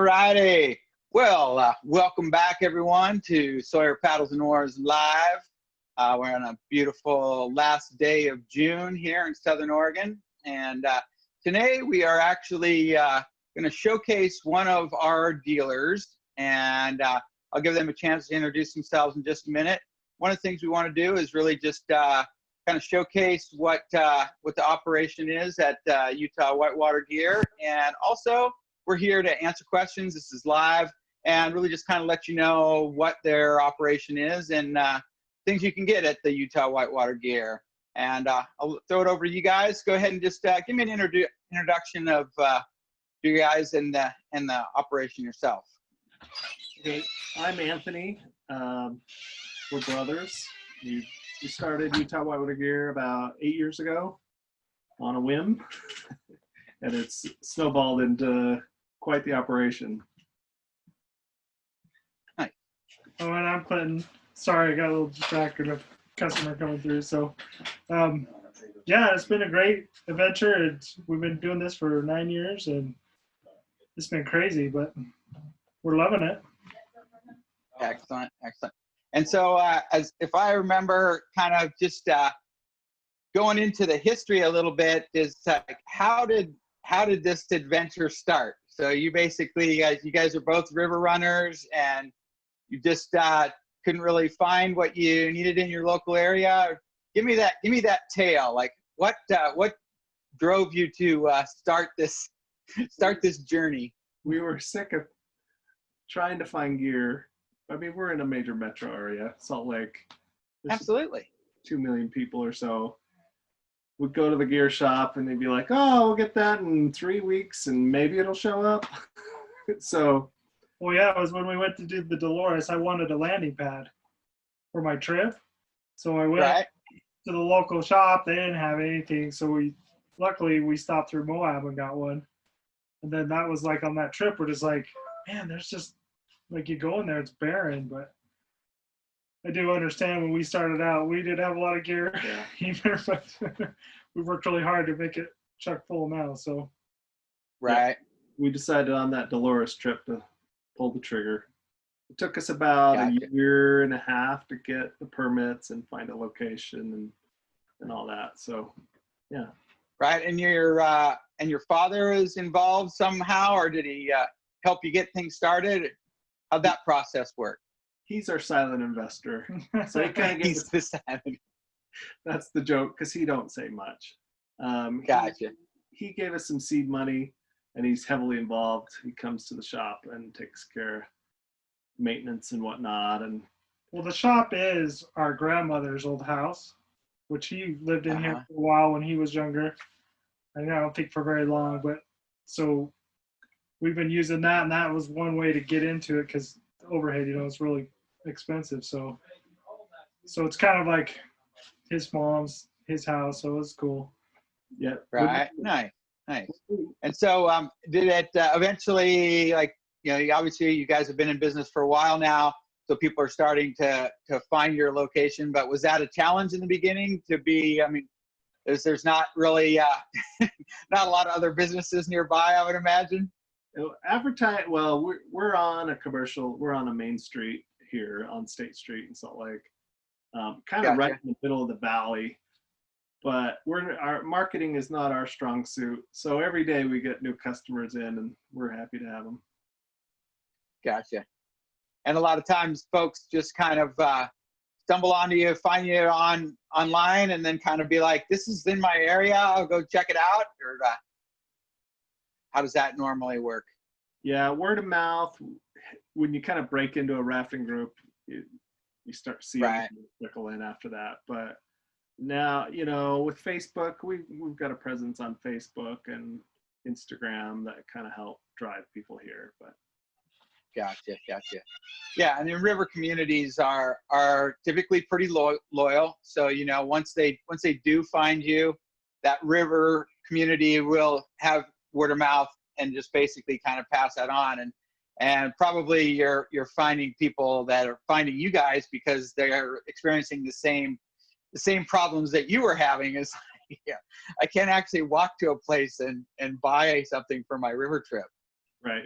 righty. Well, welcome back, everyone, to Sawyer Paddles and Oars Live. We're on a beautiful last day of June here in Southern Oregon. And today we are actually going to showcase one of our dealers. And I'll give them a chance to introduce themselves in just a minute. One of the things we want to do is really just kind of showcase what the operation is at Utah Whitewater Gear. And also, we're here to answer questions. This is live, and really just kind of let you know what their operation is and things you can get at the Utah Whitewater Gear. And I'll throw it over to you guys. Go ahead and just give me an introduction of you guys and the operation yourself. Okay, I'm Anthony. We're brothers. We started Utah Whitewater Gear about 8 years ago on a whim, and it's snowballed into quite the operation. Nice. Oh, and I'm Clinton. Sorry, I got a little distracted with customer coming through. So, yeah, it's been a great adventure. We've been doing this for 9 years, and it's been crazy, but we're loving it. Excellent, excellent. And so, as if I remember, kind of just going into the history a little bit, is like how did this adventure start? So you basically, you guys are both river runners, and you just couldn't really find what you needed in your local area. Give me that tale. Like what drove you to start this journey? We were sick of trying to find gear. I mean, we're in a major metro area, Salt Lake. There's Absolutely. 2 million people or so. We'd go to the gear shop and they'd be like, oh, we'll get that in 3 weeks and maybe it'll show up. So. Well, yeah, it was when we went to do the Dolores. I wanted a landing pad for my trip. So I went to the local shop. They didn't have anything. So luckily we stopped through Moab and got one. And then that was like on that trip, we're just like, man, there's just like you go in there, it's barren. But I do understand when we started out, we did have a lot of gear, either, but we worked really hard to make it chock full now. So, right, we decided on that Dolores trip to pull the trigger. It took us about a year and a half to get the permits and find a location and all that. So, yeah. Right, and your father is involved somehow, or did he help you get things started? How'd that process work? He's our silent investor. So he kind of gets the silent. That's the joke, because he don't say much. Gotcha. He gave us some seed money, and he's heavily involved. He comes to the shop and takes care of maintenance and whatnot. And well, the shop is our grandmother's old house, which he lived in here for a while when he was younger. I don't think for very long, but so we've been using that, and that was one way to get into it because overhead, it's really expensive. So it's kind of like his mom's, his house. So it's cool. Yeah. Right. Nice. And so, did it eventually, like, obviously you guys have been in business for a while now, so people are starting to find your location. But was that a challenge in the beginning to be? I mean, there's not really not a lot of other businesses nearby, I would imagine. Advertise. Well, we're on a commercial. We're on a main street here on State Street in Salt Lake, kind of right in the middle of the valley. But our marketing is not our strong suit. So every day we get new customers in, and we're happy to have them. Gotcha. And a lot of times, folks just kind of stumble onto you, find you online, and then kind of be like, "This is in my area. I'll go check it out." Or how does that normally work? Yeah, word of mouth. When you kind of break into a rafting group, you start seeing people trickle in after that. But now, with Facebook, we've got a presence on Facebook and Instagram that kind of help drive people here. But Gotcha. Yeah, and the river communities are typically pretty loyal. So once they do find you, that river community will have word of mouth and just basically kind of pass that on, and probably you're finding people that are finding you guys because they're experiencing the same problems that you were having. Is I can't actually walk to a place and buy something for my river trip. Right.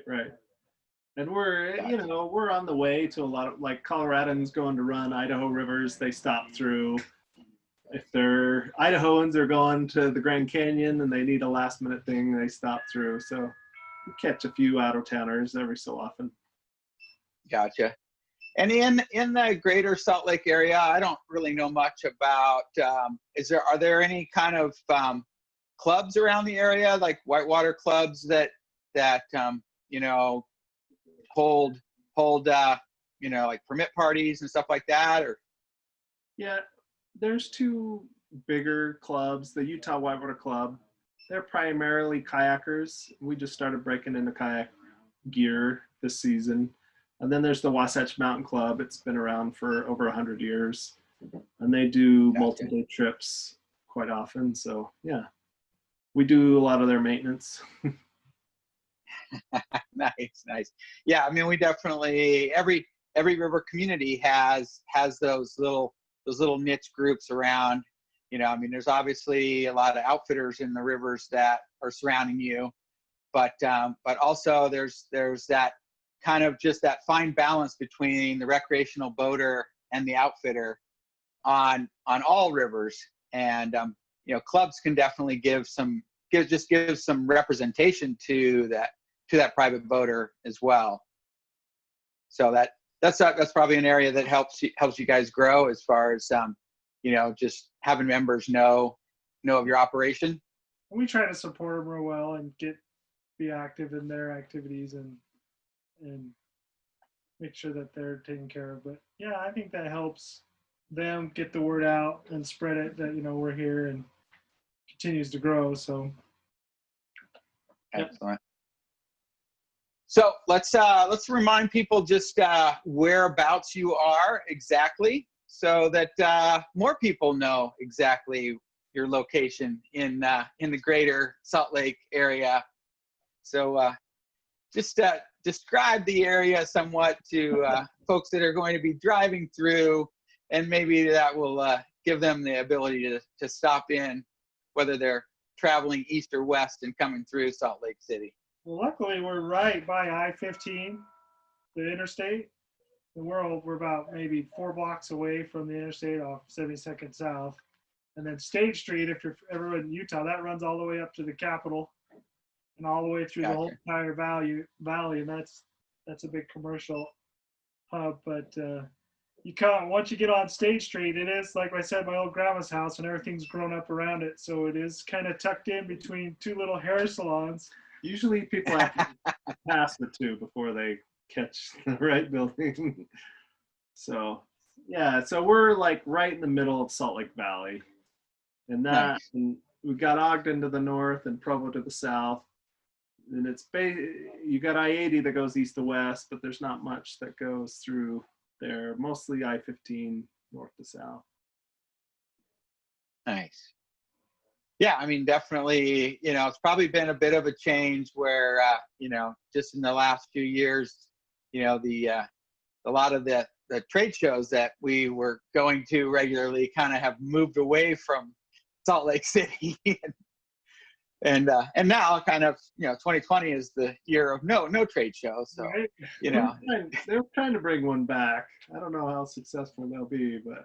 And we're, Gotcha. you know, we're on the way to a lot of, like, Coloradans going to run Idaho rivers, they stop through. If they're Idahoans are going to the Grand Canyon and they need a last minute thing, they stop through. So we catch a few out of towners every so often. Gotcha. And in the greater Salt Lake area, I don't really know much about, are there any kind of clubs around the area, like whitewater clubs that you know, hold you know, like permit parties and stuff like that? Or Yeah, there's two bigger clubs, the Utah Whitewater Club. They're primarily kayakers. We just started breaking into kayak gear this season. And then there's the Wasatch Mountain Club. It's been around for over 100 years. And they do Gotcha. multi-day trips quite often. So yeah, we do a lot of their maintenance. Nice. Yeah, I mean, we definitely, every river community has those little niche groups around. You know, I mean, there's obviously a lot of outfitters in the rivers that are surrounding you, but also there's that kind of just that fine balance between the recreational boater and the outfitter on all rivers. And you know, clubs can definitely give some representation to that private boater as well. So that's probably an area that helps you guys grow, as far as you know, just having members know of your operation. We try to support them real well and be active in their activities and make sure that they're taken care of. But yeah, I think that helps them get the word out and spread it that, you know, we're here, and continues to grow. So Excellent. So let's remind people just whereabouts you are exactly, so that more people know exactly your location in the greater Salt Lake area. So just describe the area somewhat to folks that are going to be driving through, and maybe that will give them the ability to stop in, whether they're traveling east or west and coming through Salt Lake City. well, luckily we're right by I-15, the interstate. And we're about maybe 4 blocks away from the interstate off 72nd South. And then State Street, if you're ever in Utah, that runs all the way up to the Capitol and all the way through the whole entire valley. And that's a big commercial hub. But once you get on State Street, it is, like I said, my old grandma's house, and everything's grown up around it. So it is kind of tucked in between two little hair salons. Usually people have to pass the two before they catch the right building. So yeah, so we're like right in the middle of Salt Lake Valley, and and we've got Ogden to the north and Provo to the south, and you got I-80 that goes east to west, but there's not much that goes through there. Mostly I-15 north to south. Nice. Yeah, I mean, definitely, you know, it's probably been a bit of a change where, you know, just in the last few years, you know, a lot of the trade shows that we were going to regularly kind of have moved away from Salt Lake City. and now kind of, you know, 2020 is the year of no trade show. So, Right. you know. They're trying to bring one back. I don't know how successful they'll be, but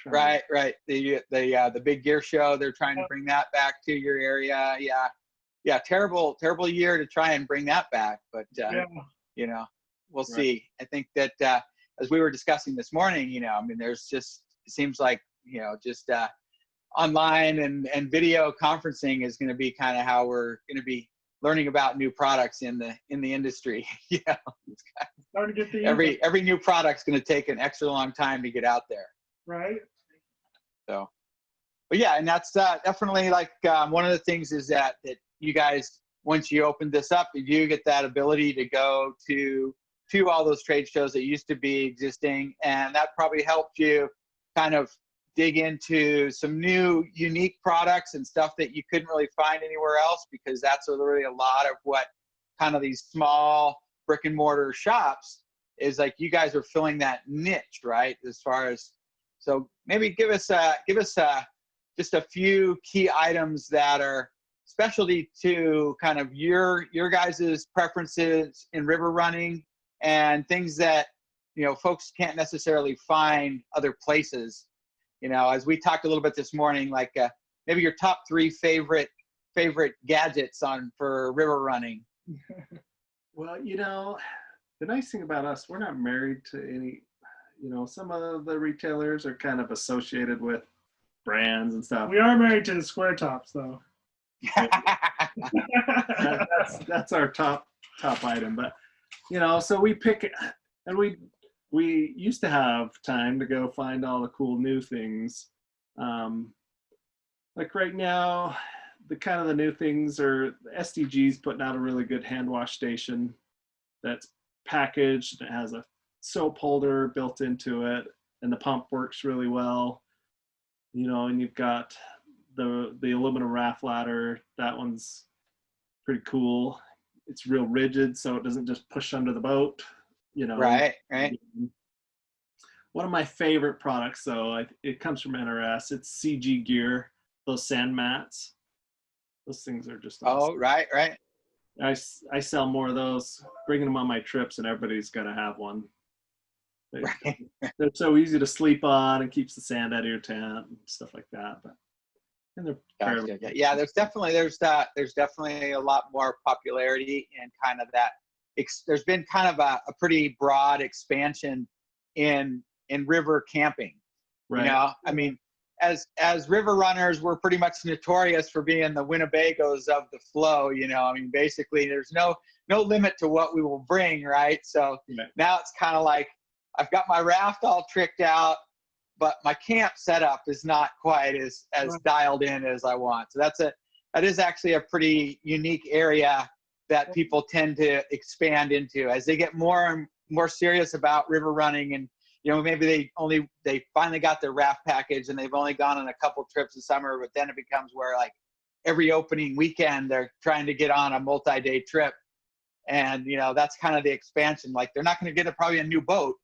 Right. The big gear show, they're trying to bring that back to your area. Yeah. Terrible year to try and bring that back, but you know, we'll see. I think that as we were discussing this morning, you know, I mean, it seems like, you know, just online and video conferencing is going to be kind of how we're going to be learning about new products in the industry. You know, it's Hard to get the every new product's going to take an extra long time to get out there. right. So, but yeah, and that's definitely like one of the things is that you guys, once you open this up, you do get that ability to go to all those trade shows that used to be existing, and that probably helped you kind of dig into some new unique products and stuff that you couldn't really find anywhere else, because that's really a lot of what kind of these small brick and mortar shops is like. You guys are filling that niche, right? As far as, so maybe give us just a few key items that are specialty to kind of your guys' preferences in river running and things that, you know, folks can't necessarily find other places. You know, as we talked a little bit this morning, like maybe your top 3 favorite gadgets for river running. Well, you know, the nice thing about us, we're not married to any, you know, some of the retailers are kind of associated with brands and stuff. We are married to the square tops, though. That's our top item. But, you know, so we pick it, and we used to have time to go find all the cool new things. Like right now, the new things are SDG's putting out a really good hand wash station that's packaged. It has a soap holder built into it, and the pump works really well. You know, and you've got the aluminum raft ladder. That one's pretty cool. It's real rigid, so it doesn't just push under the boat. You know. Right. One of my favorite products, though, it comes from NRS. It's CG Gear. Those sand mats. Those things are just awesome. Oh, right. I sell more of those, bringing them on my trips, and everybody's got to have one. They're so easy to sleep on and keeps the sand out of your tent and stuff like that. And they're fairly yeah. There's definitely a lot more popularity and kind of that. There's been kind of a pretty broad expansion in river camping. right. You know, I mean, as river runners, we're pretty much notorious for being the Winnebagos of the flow. You know, I mean, basically, there's no limit to what we will bring, right? So now it's kind of like I've got my raft all tricked out, but my camp setup is not quite as dialed in as I want. So that is actually a pretty unique area that people tend to expand into as they get more and more serious about river running. And you know, maybe they finally got their raft package and they've only gone on a couple trips this summer, but then it becomes where like every opening weekend they're trying to get on a multi-day trip. And, you know, that's kind of the expansion. Like they're not going to get probably a new boat,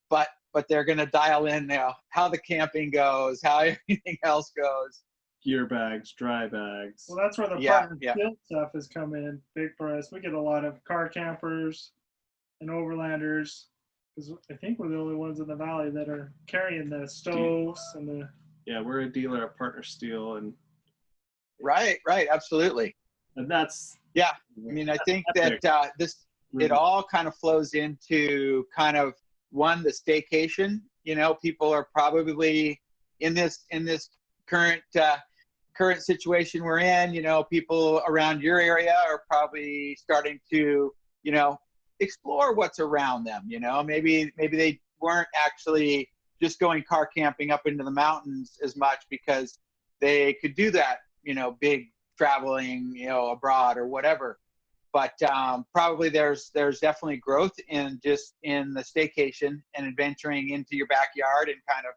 but they're going to dial in, you know, how the camping goes, how everything else goes. Gear bags, dry bags. Well, that's where the partner field stuff has come in big for us. We get a lot of car campers and overlanders, because I think we're the only ones in the valley that are carrying the stoves and the. Yeah, we're a dealer at Partner Steel, and. Right, absolutely. And that's. Yeah, I mean, I think that it all kind of flows into kind of the staycation. You know, people are probably in this current situation we're in. You know, people around your area are probably starting to, you know, explore what's around them. You know, maybe they weren't actually just going car camping up into the mountains as much because they could do that, you know, big traveling, you know, abroad or whatever. But probably there's definitely growth in the staycation and adventuring into your backyard and kind of,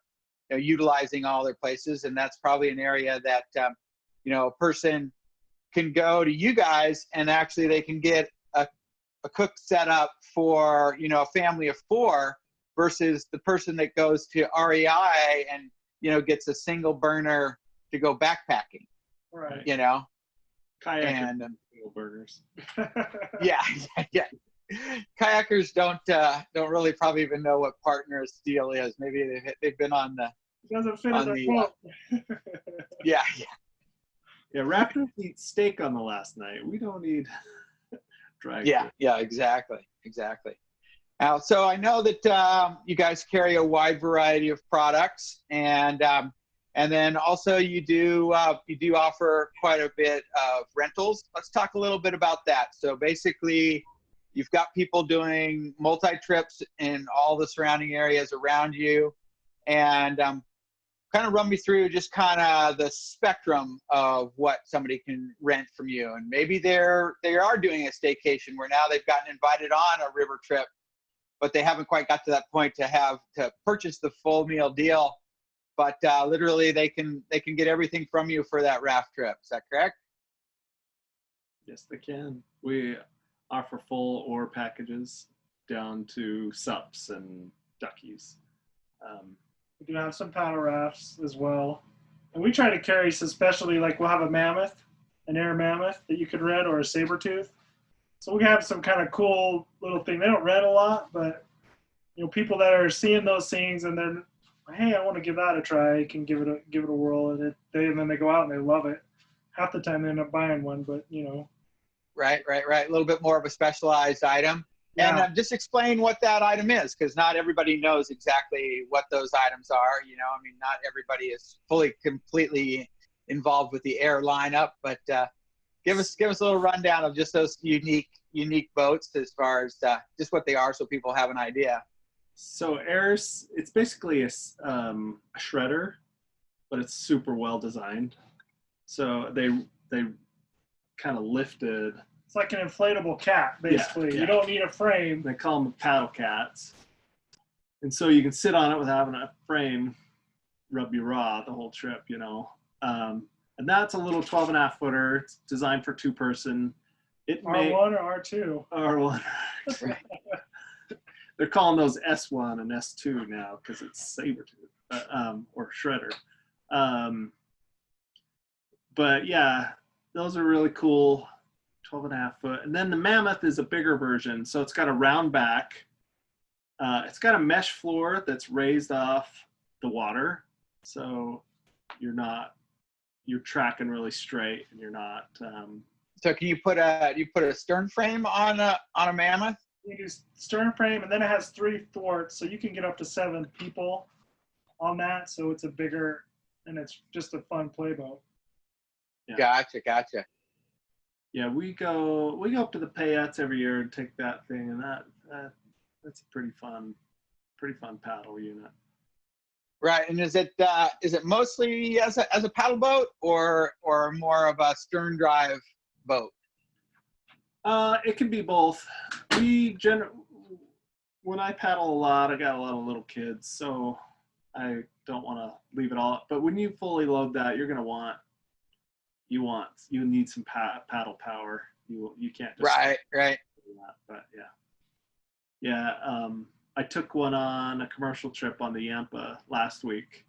you know, utilizing all their places. And that's probably an area that you know, a person can go to you guys and actually they can get a cook setup for, you know, a family of 4 versus the person that goes to REI and, you know, gets a single burner to go backpacking. Right. You know, kayak and single burners. yeah. Kayakers don't really probably even know what Partner Steel is. Maybe they've been on the. It doesn't fit in their quote. Yeah. Raptors eat steak on the last night. We don't need. Yeah, exactly. Now, so I know that you guys carry a wide variety of products, and then also you do offer quite a bit of rentals. Let's talk a little bit about that. So basically, you've got people doing multi-trips in all the surrounding areas around you, and kind of run me through just kind of the spectrum of what somebody can rent from you. And maybe they are doing a staycation where now they've gotten invited on a river trip, but they haven't quite got to that point to purchase the full meal deal. But literally they can get everything from you for that raft trip. Is that correct? Yes, they can. We offer full ore packages down to sups and duckies. We do have some paddle rafts as well. And we try to carry some specialty, like we'll have a mammoth an air mammoth that you could rent or a saber tooth. So we have some kind of cool little thing. They don't rent a lot, but people that are seeing those things and then, hey, I want to give that a try, can give it a whirl, and then they go out and they love it. Half the time they end up buying one, but Right. A little bit more of a specialized item. Yeah. And just explain what that item is, because not everybody knows exactly what those items are. I mean, not everybody is completely involved with the air lineup, but give us a little rundown of just those unique boats as far as just what they are, so people have an idea. So airs, it's basically a shredder, but it's super well designed. So they kind of lifted. It's like an inflatable cat, basically. Yeah. You don't need a frame. They call them paddle cats. And so you can sit on it without having a frame, rub you raw the whole trip, and that's a little 12.5 footer. It's designed for 2-person. R1 or R2? R1. They're calling those S1 and S2 now because it's saber tooth or shredder. But yeah, those are really cool. 12.5 foot. And then the mammoth is a bigger version. So it's got a round back. It's got a mesh floor that's raised off the water. So you're tracking really straight and you're not. So can you put a stern frame on a mammoth? You do stern frame, and then it has 3 thwarts, so you can get up to 7 people on that. So it's a bigger, and it's just a fun playboat. Yeah. Gotcha. Yeah, we go up to the Payettes every year and take that thing, and that's a pretty fun paddle unit. Right, and is it mostly as a paddle boat or more of a stern drive boat? It can be both. When I paddle a lot, I got a lot of little kids, so I don't want to leave it all. But when you fully load that, you're gonna you need some paddle power. You can't just right. That, but yeah. I took one on a commercial trip on the Yampa last week,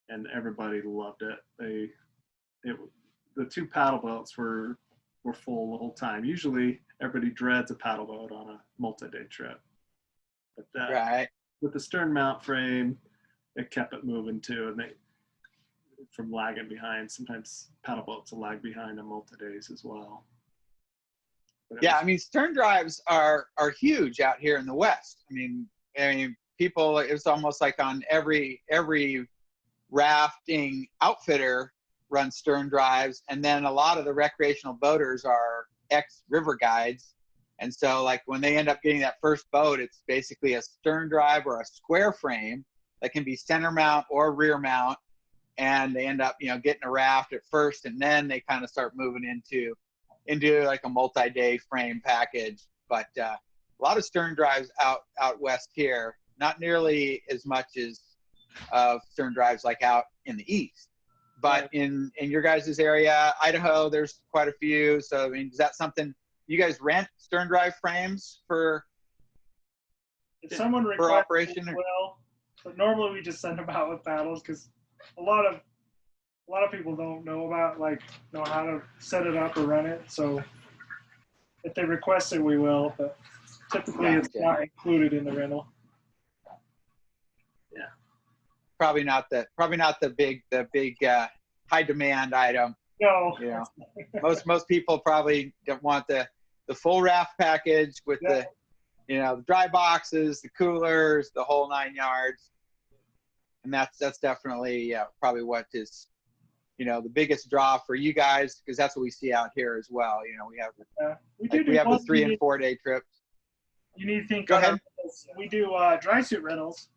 and everybody loved it. The 2 paddle boats were full the whole time. Usually everybody dreads a paddle boat on a multi-day trip, but with the stern mount frame, it kept it moving too, and from lagging behind. Sometimes paddle boats will lag behind on multi-days as well. I mean, stern drives are huge out here in the West. I mean, people, it's almost like on every rafting outfitter runs stern drives, and then a lot of the recreational boaters are ex-river guides, and so like when they end up getting that first boat, it's basically a stern drive or a square frame that can be center mount or rear mount, and they end up getting a raft at first, and then they kind of start moving into like a multi-day frame package. But a lot of stern drives out west here, not nearly as much as stern drives like out in the east. But in your guys' area, Idaho, there's quite a few. So, I mean, is that something you guys rent stern drive frames for? If someone requests operation, but normally we just send them out with paddles because a lot of people don't know how to set it up or run it. So if they request it, we will. But typically, it's not included in the rental. Probably not the big high demand item. No. Most people probably don't want the full raft package with the dry boxes, the coolers, the whole 9 yards. And that's definitely probably what is the biggest draw for you guys, because that's what we see out here as well. We have we have the 3 and 4 day trips. You need to think. Go ahead. We do dry suit rentals,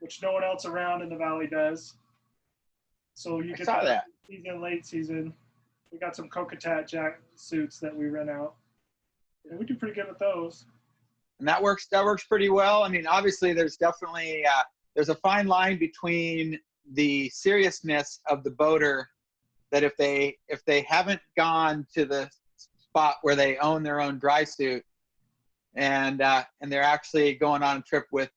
which no one else around in the valley does. So you get that season, late season. We got some Cocatat jack suits that we rent out. And we do pretty good with those. And that works pretty well. I mean, obviously there's definitely there's a fine line between the seriousness of the boater, that if they haven't gone to the spot where they own their own dry suit and they're actually going on a trip with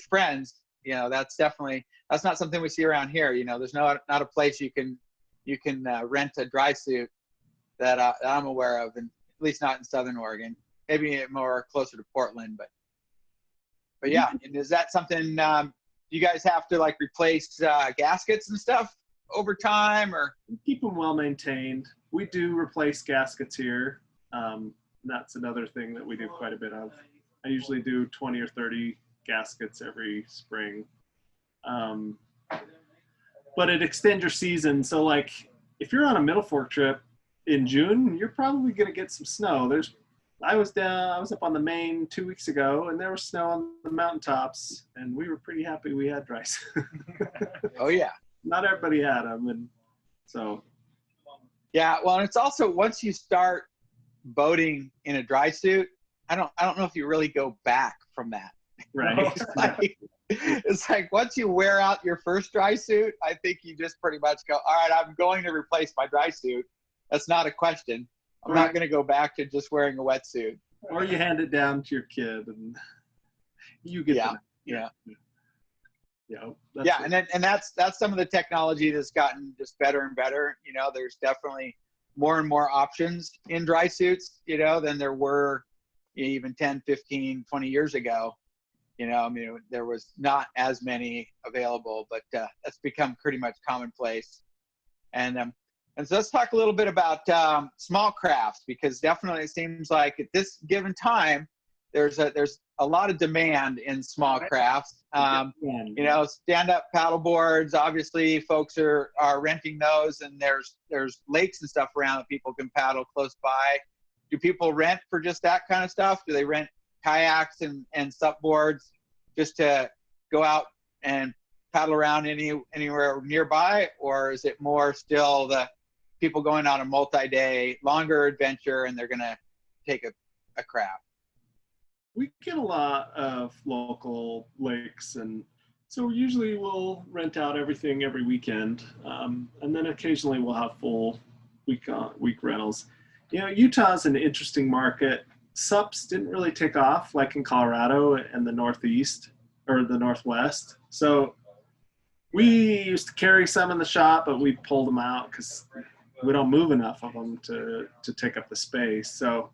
friends, that's not something we see around here. There's not a place you can rent a dry suit that I'm aware of, and at least not in Southern Oregon. Maybe more closer to Portland, but yeah. And is that something you guys have to like replace gaskets and stuff over time, or keep them well maintained? We do replace gaskets here. That's another thing that we do quite a bit of. I usually do 20 or 30 gaskets every spring. But it extends your season. So like if you're on a Middle Fork trip in June, you're probably going to get some snow. I was up on the Main 2 weeks ago, and there was snow on the mountaintops, and we were pretty happy we had dry suits. Oh yeah. Not everybody had them, and so. Yeah, well, and it's also once you start boating in a dry suit, I don't know if you really go back from that. Right. It's like once you wear out your first dry suit, I think you just pretty much go, all right, I'm going to replace my dry suit. That's not a question. I'm not going to go back to just wearing a wetsuit. Or you hand it down to your kid, and you get yeah. And that's some of the technology that's gotten just better and better. You know, there's definitely more and more options in dry suits, you know, than there were even 10, 15, 20 years ago. You know, I mean, there was not as many available, but that's become pretty much commonplace. And so let's talk a little bit about small crafts, because definitely it seems like at this given time, there's a lot of demand in small crafts. You know, stand-up paddle boards, obviously folks are renting those, and there's lakes and stuff around that people can paddle close by. Do people rent for just that kind of stuff? Do they rent kayaks and sup boards just to go out and paddle around anywhere nearby? Or is it more still the people going on a multi-day longer adventure and they're going to take a craft? We get a lot of local lakes, and so usually we'll rent out everything every weekend, and then occasionally we'll have full week rentals. You know, Utah's an interesting market. SUPs didn't really take off like in Colorado and the Northeast or the Northwest. So we used to carry some in the shop, but we pulled them out because we don't move enough of them to take up the space. So,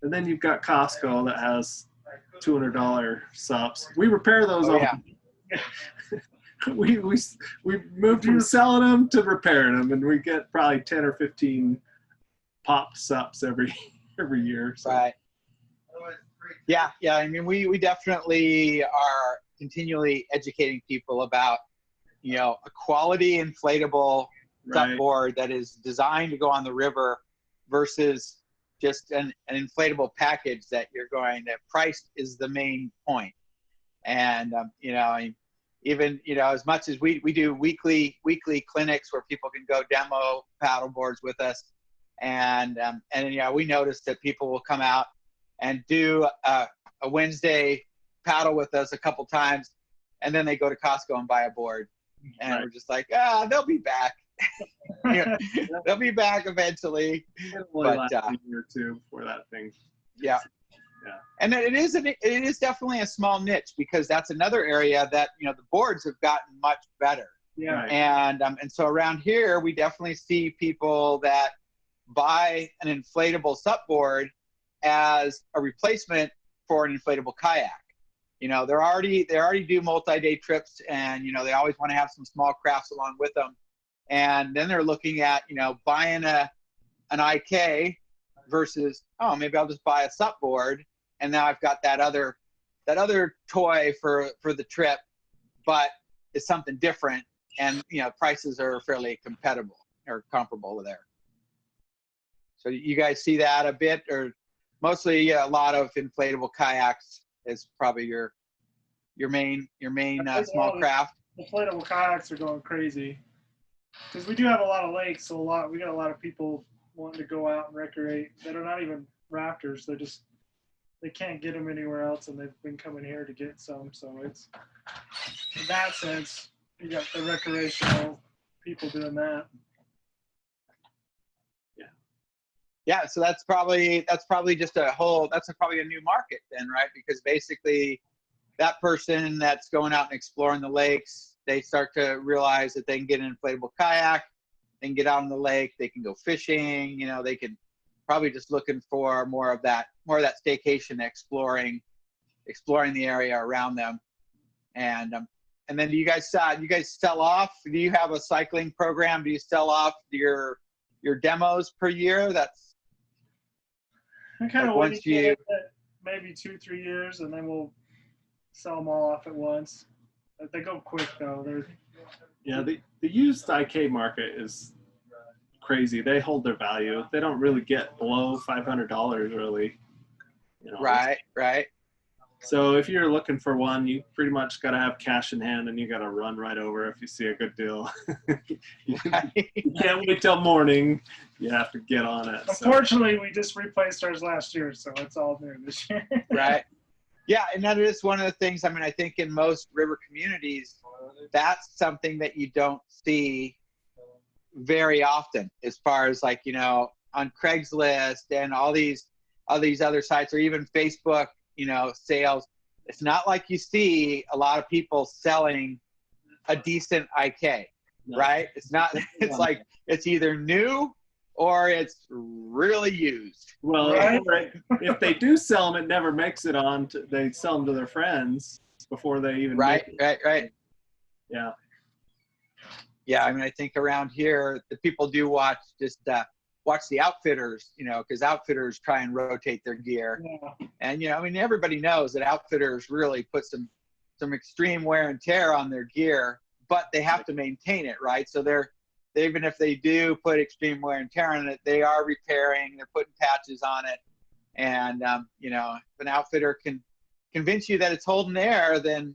and then you've got Costco that has $200 SUPs. We repair those all. Yeah. we moved from selling them to repairing them, and we get probably 10 or 15 pop SUPs every year. So. Right. Yeah. I mean, we definitely are continually educating people about, you know, a quality inflatable SUP board that is designed to go on the river versus just an inflatable package that price is the main point. And, you know, even, you know, as much as we do weekly clinics where people can go demo paddle boards with us. And you know, we noticed that people will come out and do a Wednesday paddle with us a couple times, and then they go to Costco and buy a board. And we're just like, they'll be back. They'll be back eventually. But a year or two for that thing. Yeah. And it is definitely a small niche, because that's another area that, you know, the boards have gotten much better. Yeah. And so around here, we definitely see people that buy an inflatable SUP board as a replacement for an inflatable kayak. You know, they already do multi-day trips, and, you know, they always want to have some small crafts along with them. And then they're looking at, you know, buying an IK versus, oh, maybe I'll just buy a SUP board, and now I've got that other toy for the trip, but it's something different, and, you know, prices are fairly comparable there. So you guys see that a bit, or mostly a lot of inflatable kayaks is probably your main small craft? Inflatable kayaks are going crazy, because we do have a lot of lakes, so we got a lot of people wanting to go out and recreate that are not even rafters. They can't get them anywhere else, and they've been coming here to get some. So it's, in that sense, you got the recreational people doing that. Yeah, so that's probably just probably a new market then, right? Because basically that person that's going out and exploring the lakes, they start to realize that they can get an inflatable kayak, They can get out on the lake. They can go fishing. You know, they can probably just looking for more of that staycation, exploring the area around them. And then do you guys sell off? Do you have a cycling program? Do you sell off your demos per year? That's I kind of like waiting for maybe 2-3 years, and then we'll sell them all off at once. They go quick though. Yeah, the used IK market is crazy. They hold their value. They don't really get below $500 really. You know? Right. So if you're looking for one, you pretty much got to have cash in hand, and you got to run right over if you see a good deal. You can't wait till morning. You have to get on it. Unfortunately, we just replaced ours last year, so it's all new this year. Right. Yeah, and that is one of the things. I mean, I think in most river communities, that's something that you don't see very often, as far as like, you know, on Craigslist and all these other sites, or even Facebook, you know, sales. It's not like you see a lot of people selling a decent IK, right? It's not. It's like it's either new or it's really used. Well, right. If they do sell them, it never makes it on. They sell them to their friends before they even right. Yeah. Yeah, I mean, I think around here, the people do watch the outfitters, you know, because outfitters try and rotate their gear. Yeah. And, you know, I mean, everybody knows that outfitters really put some extreme wear and tear on their gear, but they have to maintain it, right? So even if they do put extreme wear and tear on it, they are repairing, they're putting patches on it. And, you know, if an outfitter can convince you that it's holding air, then,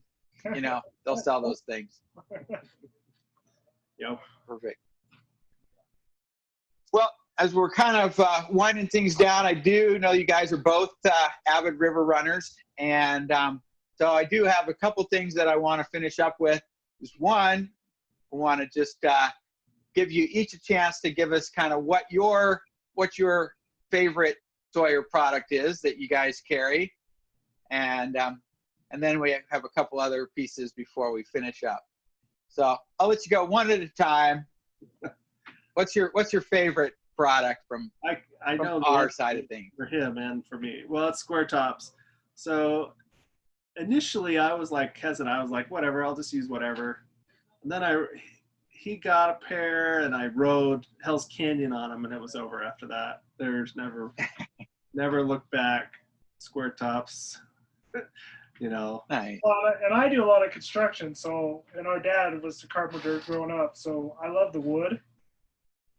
you know, they'll sell those things. Yep. Perfect. Well, as we're kind of winding things down, I do know you guys are both avid river runners. And so I do have a couple things that I want to finish up with. Is one, I want to just give you each a chance to give us kind of what your favorite Sawyer product is that you guys carry. And then we have a couple other pieces before we finish up. So I'll let you go one at a time. What's your favorite product from our side of things? For him and for me. Well, it's square tops. So initially I was like hesitant. I was like, whatever, I'll just use whatever. And then he got a pair and I rode Hell's Canyon on them, and it was over after that. There's never looked back. Square tops. You know. Nice. And I do a lot of construction, and our dad was a carpenter growing up, so I love the wood.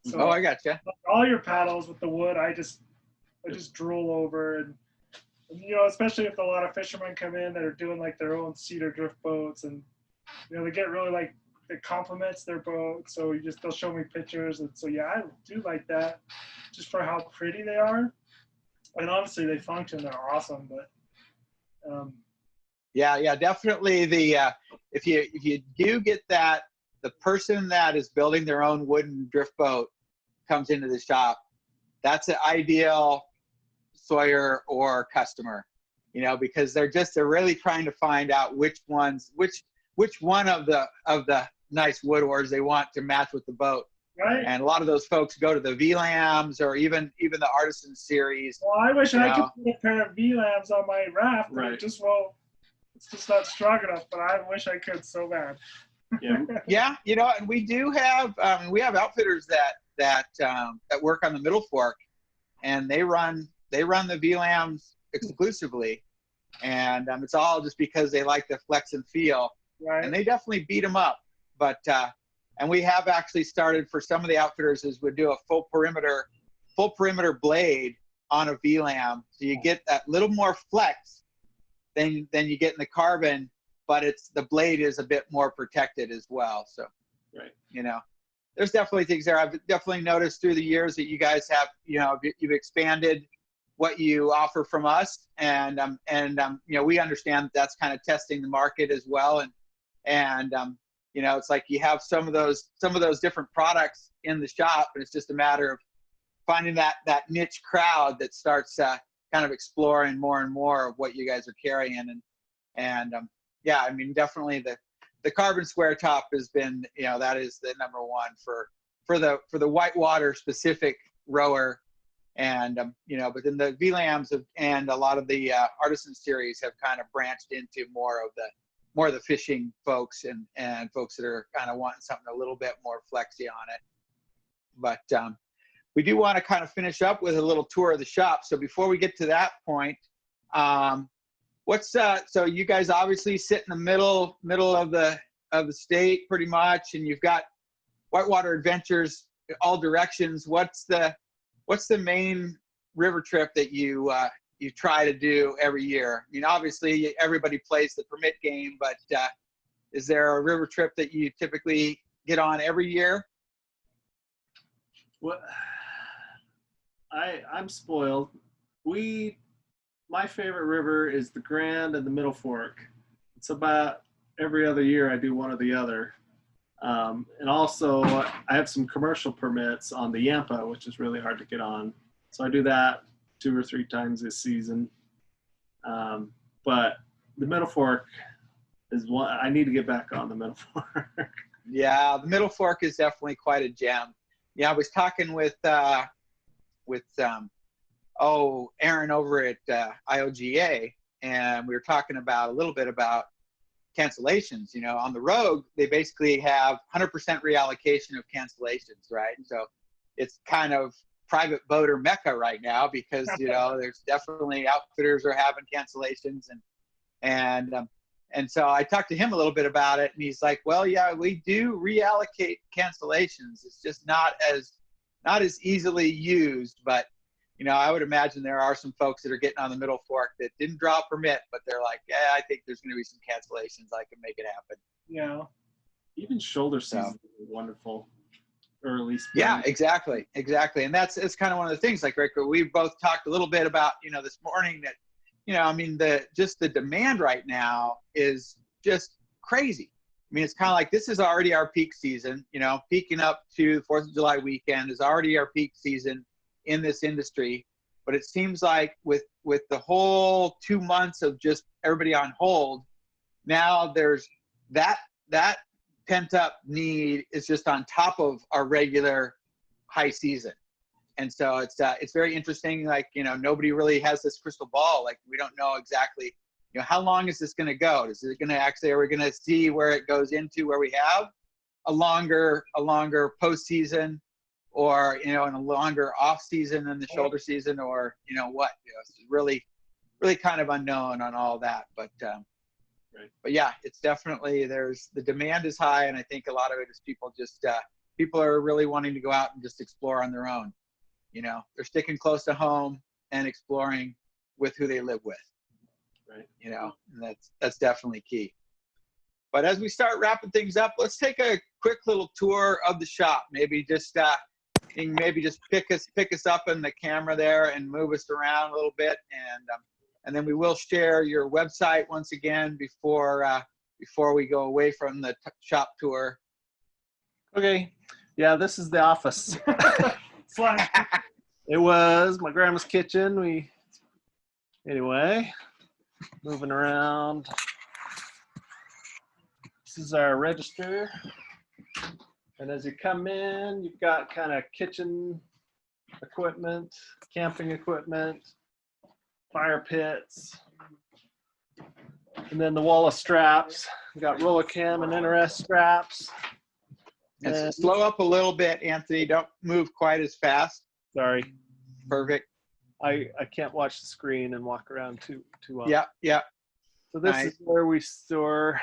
So I gotcha. All your paddles with the wood, I just drool over, and you know, especially if a lot of fishermen come in that are doing like their own cedar drift boats, and you know, they get really like, it complements their boat, so they'll show me pictures, and so yeah, I do like that, just for how pretty they are, and obviously they function, they're awesome, but. Yeah, definitely. If you do get that, the person that is building their own wooden drift boat comes into the shop, that's an ideal Sawyer or customer, you know, because they're really trying to find out which one of the nice wood oars they want to match with the boat. Right. And a lot of those folks go to the VLAMs or even the Artisan series. Well, I wish I could put a pair of VLAMs on my raft, but right. it's just not strong enough, but I wish I could so bad. Yeah. Yeah, you know, and we do have we have outfitters that work on the Middle Fork, and they run the VLAMs exclusively, and it's all just because they like the flex and feel, right. And they definitely beat them up. But and we have actually started for some of the outfitters is we do a full perimeter blade on a VLAM, so you get that little more flex than you get in the carbon, but the blade is a bit more protected as well. So, right. You know, there's definitely things there. I've definitely noticed through the years that you guys have, you know, you've expanded what you offer from us, and you know, we understand that's kind of testing the market as well, and you know, it's like you have some of those different products in the shop, and it's just a matter of finding that niche crowd that starts kind of exploring more and more of what you guys are carrying, and yeah, I mean, definitely the carbon square top has been, you know, that is the number one for for the Whitewater specific rower. And you know, but then the VLAMs and a lot of the artisan series have kind of branched into more of the fishing folks and folks that are kind of wanting something a little bit more flexy on it. But we do want to kind of finish up with a little tour of the shop. So before we get to that point, so you guys obviously sit in the middle of the state pretty much, and you've got Whitewater Adventures all directions. What's the main river trip that you try to do every year? I mean, obviously everybody plays the permit game, but is there a river trip that you typically get on every year? Well, I'm spoiled. My favorite river is the Grand and the Middle Fork. It's about every other year I do one or the other. And also I have some commercial permits on the Yampa, which is really hard to get on. So I do that 2 or 3 times this season. But the Middle Fork is one, I need to get back on the Middle Fork. Yeah, the Middle Fork is definitely quite a gem. Yeah, I was talking with Aaron over at IOGA, and we were talking a little bit about cancellations. You know, on the road, they basically have 100% reallocation of cancellations, right? So it's kind of private boater mecca right now because, you know, there's definitely outfitters are having cancellations, and so I talked to him a little bit about it, and he's like, well, yeah, we do reallocate cancellations. It's just not as easily used, but you know, I would imagine there are some folks that are getting on the Middle Fork that didn't draw a permit, but they're like, yeah, I think there's going to be some cancellations. I can make it happen. Yeah. Even shoulder season is wonderful. Early spring. Yeah, exactly. And it's kind of one of the things, like Rick, we both talked a little bit about, you know, this morning that, you know, I mean, the demand right now is just crazy. I mean, it's kind of like this is already our peak season, you know, peaking up to 4th of July weekend is already our peak season in this industry. But it seems like with the whole 2 months of just everybody on hold, now there's that pent up need is just on top of our regular high season. And so it's very interesting. Like, you know, nobody really has this crystal ball. Like, we don't know exactly, you know, how long is this going to go? Is it going to actually, are we going to see where it goes into where we have a longer postseason, or, you know, in a longer off season than the shoulder season, or, you know, what, you know, it's really kind of unknown on all that. But, but yeah, it's definitely, the demand is high. And I think a lot of it is people are really wanting to go out and just explore on their own. You know, they're sticking close to home and exploring with who they live with. Right. You know, and that's definitely key. But as we start wrapping things up, let's take a quick little tour of the shop. Maybe just pick us up in the camera there and move us around a little bit, and then we will share your website once again before we go away from the shop tour. Okay. Yeah, this is the office. It was my grandma's kitchen. Anyway, moving around. This is our register. And as you come in, you've got kind of kitchen equipment, camping equipment, fire pits, and then the wall of straps. We've got Rollicam and NRS straps. And slow up a little bit, Anthony. Don't move quite as fast. Sorry. Perfect. I can't watch the screen and walk around too well. Yeah. So this is where we store,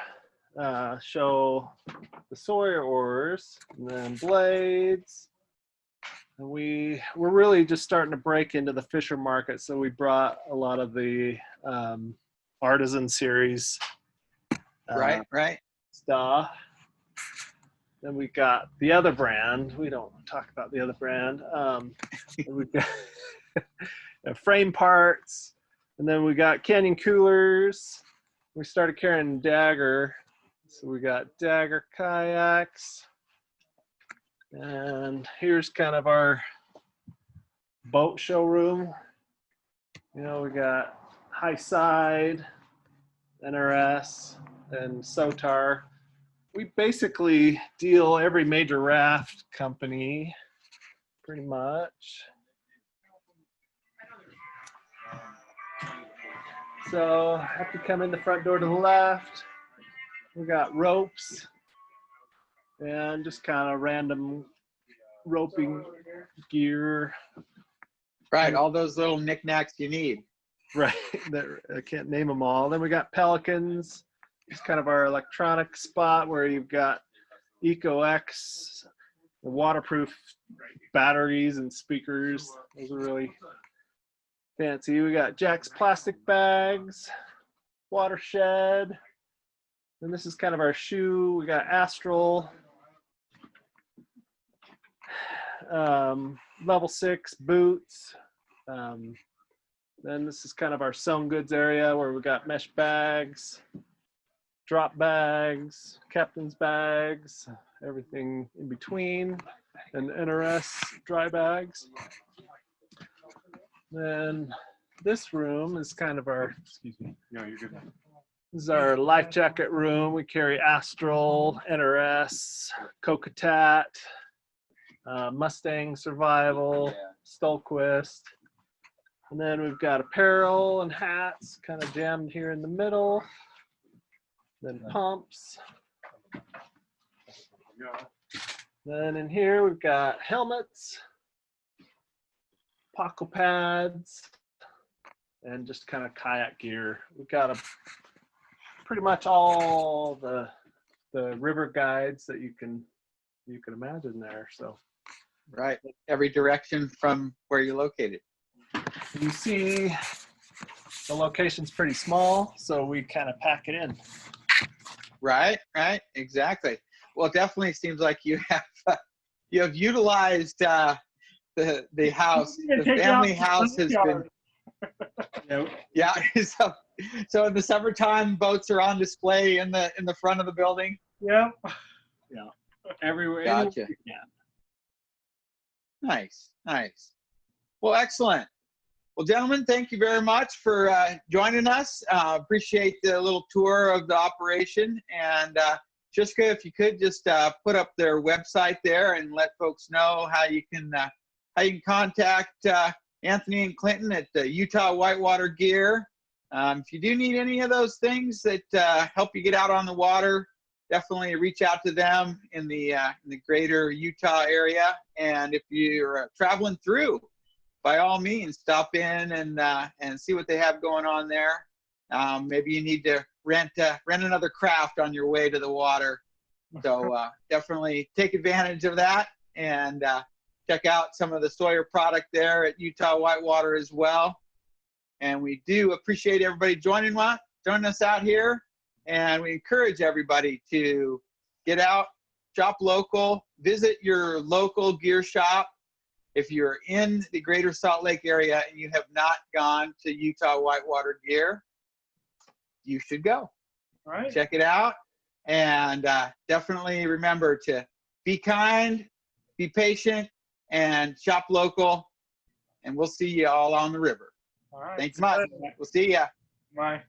show the Sawyer oars and then blades. And we're really just starting to break into the fisher market. So we brought a lot of the artisan series Right. stuff. Then we got the other brand. We don't talk about the other brand. We've got frame parts, and then we got canyon coolers. We started carrying Dagger, so we got Dagger kayaks. And here's kind of our boat showroom. You know, we got High Side, NRS, and Sotar. we basically deal every major raft company, pretty much. So have to come in the front door to the left. We got ropes and just kind of random roping gear. Right, all those little knickknacks you need. Right, I can't name them all. Then we got Pelicans. It's kind of our electronic spot where you've got EcoX, waterproof batteries and speakers. Those are really fancy. We got Jack's plastic bags, Watershed. And this is kind of our shoe. We got Astral, level 6 boots. Then this is kind of our sewn goods area where we got mesh bags, drop bags, captain's bags, everything in between, and NRS dry bags. Then this room is kind of our, excuse me. No, you're good. This is our life jacket room. We carry Astral, NRS, Kokatat, Mustang Survival, Stolquist. And then we've got apparel and hats kind of jammed here in the middle. Then pumps. Then in here we've got helmets, pockle pads, and just kind of kayak gear. We've got pretty much all the river guides that you can imagine there. So right, every direction from where you're located. You see the location's pretty small, so we kind of pack it in. Right, exactly. Well, it definitely seems like you have utilized the house. The family house has been. Yeah. So in the summertime, boats are on display in the front of the building. Yep. Yeah. Everywhere. Gotcha. Nice. Well, excellent. Well, gentlemen, thank you very much for joining us. Appreciate the little tour of the operation. And Jessica, if you could just put up their website there and let folks know how you can contact Anthony and Clinton at Utah Whitewater Gear. If you do need any of those things that help you get out on the water, definitely reach out to them in the greater Utah area. And if you're traveling through, by all means, stop in and see what they have going on there. Maybe you need to rent another craft on your way to the water. So definitely take advantage of that and check out some of the Sawyer product there at Utah Whitewater as well. And we do appreciate everybody joining us out here. And we encourage everybody to get out, shop local, visit your local gear shop. If you're in the greater Salt Lake area and you have not gone to Utah Whitewater Gear, you should go. All right. Check it out. And definitely remember to be kind, be patient, and shop local. And we'll see you all on the river. All right. Thanks much. We'll see ya. Bye.